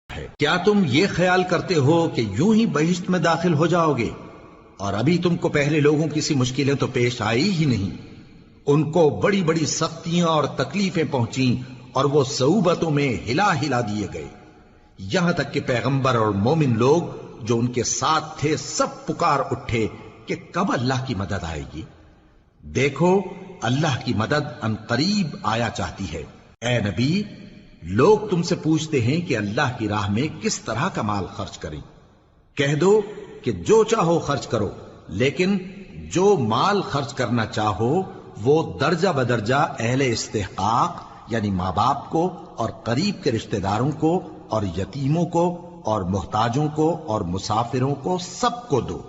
ہے۔ کیا تم یہ خیال کرتے ہو کہ یوں ہی بہشت میں داخل ہو جاؤ گے؟ اور ابھی تم کو پہلے لوگوں کی سی مشکلیں تو پیش آئی ہی نہیں۔ ان کو بڑی بڑی سختیاں اور تکلیفیں پہنچیں اور وہ صعوبتوں میں ہلا ہلا دیے گئے، یہاں تک کہ پیغمبر اور مومن لوگ جو ان کے ساتھ تھے سب پکار اٹھے کہ کب اللہ کی مدد آئے گی۔ دیکھو اللہ کی مدد ان قریب آیا چاہتی ہے۔ اے نبی، لوگ تم سے پوچھتے ہیں کہ اللہ کی راہ میں کس طرح کا مال خرچ کریں۔ کہہ دو کہ جو چاہو خرچ کرو، لیکن جو مال خرچ کرنا چاہو وہ درجہ بدرجہ اہل استحقاق یعنی ماں باپ کو اور قریب کے رشتہ داروں کو اور یتیموں کو اور محتاجوں کو اور مسافروں کو سب کو دو،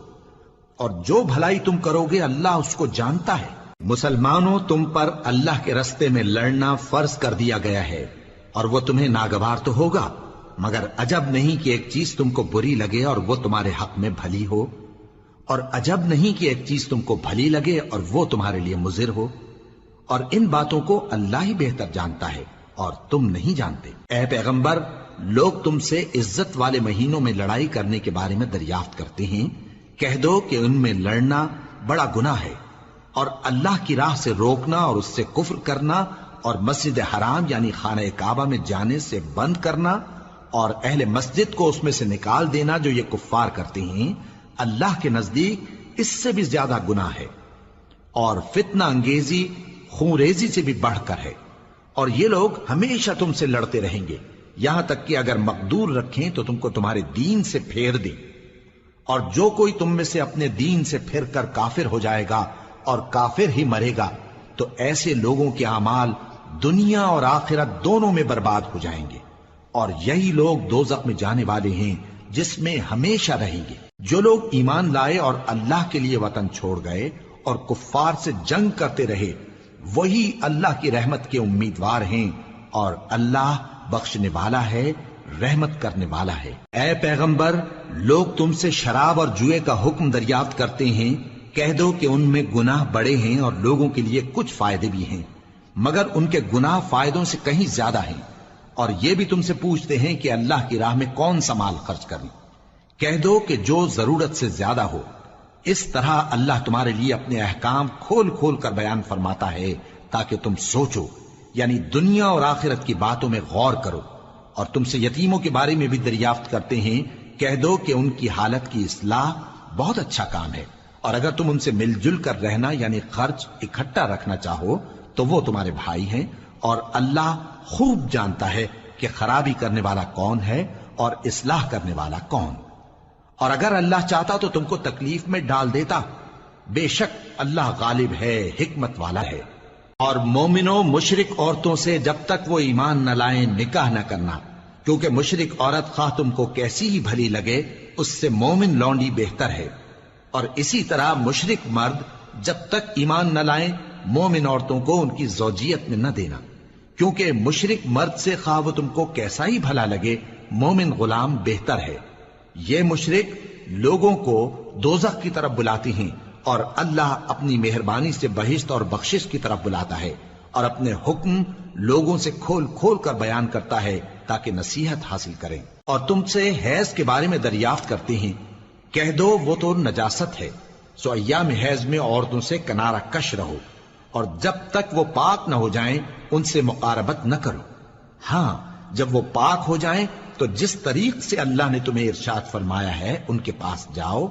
اور جو بھلائی تم کرو گے اللہ اس کو جانتا ہے۔ مسلمانوں، تم پر اللہ کے رستے میں لڑنا فرض کر دیا گیا ہے، اور وہ تمہیں ناگوار تو ہوگا، مگر عجب نہیں کہ ایک چیز تم کو بری لگے اور وہ تمہارے حق میں بھلی ہو، اور عجب نہیں کہ ایک چیز تم کو بھلی لگے اور وہ تمہارے لیے مضر ہو، اور ان باتوں کو اللہ ہی بہتر جانتا ہے اور تم نہیں جانتے۔ اے پیغمبر، لوگ تم سے عزت والے مہینوں میں لڑائی کرنے کے بارے میں دریافت کرتے ہیں۔ کہہ دو کہ ان میں لڑنا بڑا گناہ ہے، اور اللہ کی راہ سے روکنا اور اس سے کفر کرنا اور مسجد حرام یعنی خانہ کعبہ میں جانے سے بند کرنا اور اہل مسجد کو اس میں سے نکال دینا جو یہ کفار کرتے ہیں، اللہ کے نزدیک اس سے بھی زیادہ گناہ ہے، اور فتنہ انگیزی خونریزی سے بھی بڑھ کر ہے، اور یہ لوگ ہمیشہ تم سے لڑتے رہیں گے، یہاں تک کہ اگر مقدور رکھیں تو تم کو تمہارے دین سے پھیر دیں، اور جو کوئی تم میں سے اپنے دین سے پھر کر کافر ہو جائے گا اور کافر ہی مرے گا تو ایسے لوگوں کے اعمال دنیا اور آخرت دونوں میں برباد ہو جائیں گے، اور یہی لوگ دوزخ میں جانے والے ہیں جس میں ہمیشہ رہیں گے۔ جو لوگ ایمان لائے اور اللہ کے لیے وطن چھوڑ گئے اور کفار سے جنگ کرتے رہے وہی اللہ کی رحمت کے امیدوار ہیں، اور اللہ بخشنے والا ہے، رحمت کرنے والا ہے۔ اے پیغمبر، لوگ تم سے شراب اور جوئے کا حکم دریافت کرتے ہیں۔ کہہ دو کہ ان میں گناہ بڑے ہیں اور لوگوں کے لیے کچھ فائدے بھی ہیں، مگر ان کے گناہ فائدوں سے کہیں زیادہ ہیں۔ اور یہ بھی تم سے پوچھتے ہیں کہ اللہ کی راہ میں کون سا مال خرچ کریں۔ کہہ دو کہ جو ضرورت سے زیادہ ہو۔ اس طرح اللہ تمہارے لیے اپنے احکام کھول کھول کر بیان فرماتا ہے تاکہ تم سوچو، یعنی دنیا اور آخرت کی باتوں میں غور کرو۔ اور تم سے یتیموں کے بارے میں بھی دریافت کرتے ہیں۔ کہہ دو کہ ان کی حالت کی اصلاح بہت اچھا کام ہے، اور اگر تم ان سے مل جل کر رہنا یعنی خرچ اکٹھا رکھنا چاہو تو وہ تمہارے بھائی ہیں، اور اللہ خوب جانتا ہے کہ خرابی کرنے والا کون ہے اور اصلاح کرنے والا کون۔ اور اگر اللہ چاہتا تو تم کو تکلیف میں ڈال دیتا، بے شک اللہ غالب ہے، حکمت والا ہے۔ اور مومنوں، مشرک عورتوں سے جب تک وہ ایمان نہ لائیں نکاح نہ کرنا، کیونکہ مشرک عورت خواہ تم کو کیسی ہی بھلی لگے اس سے مومن لونڈی بہتر ہے، اور اسی طرح مشرک مرد جب تک ایمان نہ لائیں مومن عورتوں کو ان کی زوجیت میں نہ دینا، کیونکہ مشرک مرد سے خواہ وہ تم کو کیسا ہی بھلا لگے مومن غلام بہتر ہے۔ یہ مشرک لوگوں کو دوزخ کی طرف بلاتے ہیں، اور اللہ اپنی مہربانی سے بہشت اور بخشش کی طرف بلاتا ہے، اور اپنے حکم لوگوں سے کھول کھول کر بیان کرتا ہے تاکہ نصیحت حاصل کریں۔ اور تم سے حیض کے بارے میں دریافت کرتے ہیں۔ کہہ دو وہ تو نجاست ہے، سو ایام حیض میں عورتوں سے کنارہ کش رہو، اور جب تک وہ پاک نہ ہو جائیں ان سے مقاربت نہ کرو۔ ہاں، جب وہ پاک ہو جائیں تو جس طریق سے اللہ نے تمہیں ارشاد فرمایا ہے ان کے پاس جاؤ۔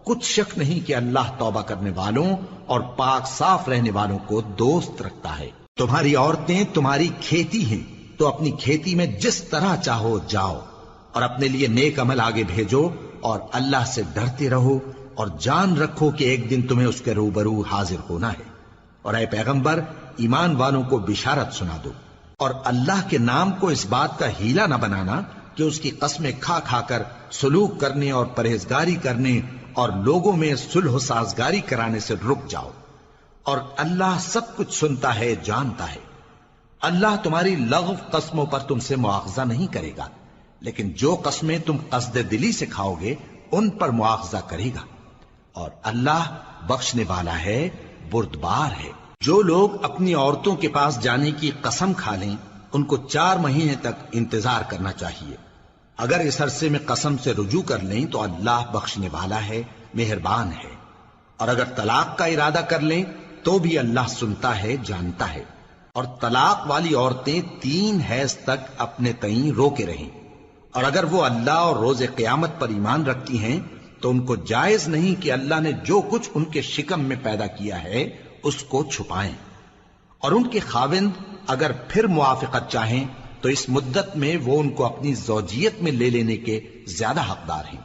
کچھ شک نہیں کہ اللہ توبہ کرنے والوں اور پاک صاف رہنے والوں کو دوست رکھتا ہے۔ تمہاری عورتیں تمہاری کھیتی ہیں، تو اپنی کھیتی میں جس طرح چاہو جاؤ، اور اپنے لیے نیک عمل آگے بھیجو، اور اللہ سے ڈرتے رہو، اور جان رکھو کہ ایک دن تمہیں اس کے روبرو حاضر ہونا ہے۔ اور اے پیغمبر، ایمان والوں کو بشارت سنا دو، اور اللہ کے نام کو اس بات کا ہیلا نہ بنانا کہ اس کی قسمیں کھا کھا کر سلوک کرنے اور پرہیزگاری کرنے اور لوگوں میں صلح و سازگاری کرانے سے رک جاؤ، اور اللہ سب کچھ سنتا ہے، جانتا ہے۔ اللہ تمہاری لغو قسموں پر تم سے مواخذہ نہیں کرے گا، لیکن جو قسمیں تم قصد دلی سے کھاؤ گے ان پر مواخذہ کرے گا، اور اللہ بخشنے والا ہے، بردبار ہے۔ جو لوگ اپنی عورتوں کے پاس جانے کی قسم کھا لیں ان کو 4 مہینے تک انتظار کرنا چاہیے۔ اگر اس عرصے میں قسم سے رجوع کر لیں تو اللہ بخشنے والا ہے، مہربان ہے، اور اگر طلاق کا ارادہ کر لیں تو بھی اللہ سنتا ہے، جانتا ہے۔ اور طلاق والی عورتیں 3 حیض تک اپنے تئیں روکے رہیں، اور اگر وہ اللہ اور روز قیامت پر ایمان رکھتی ہیں تو ان کو جائز نہیں کہ اللہ نے جو کچھ ان کے شکم میں پیدا کیا ہے اس کو چھپائیں۔ اور ان کے خاوند اگر پھر موافقت چاہیں تو اس مدت میں وہ ان کو اپنی زوجیت میں لے لینے کے زیادہ حقدار ہیں،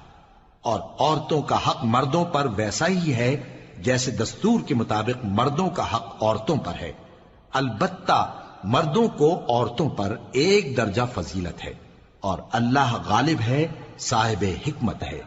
اور عورتوں کا حق مردوں پر ویسا ہی ہے جیسے دستور کے مطابق مردوں کا حق عورتوں پر ہے، البتہ مردوں کو عورتوں پر 1 درجہ فضیلت ہے، اور اللہ غالب ہے، صاحب حکمت ہے۔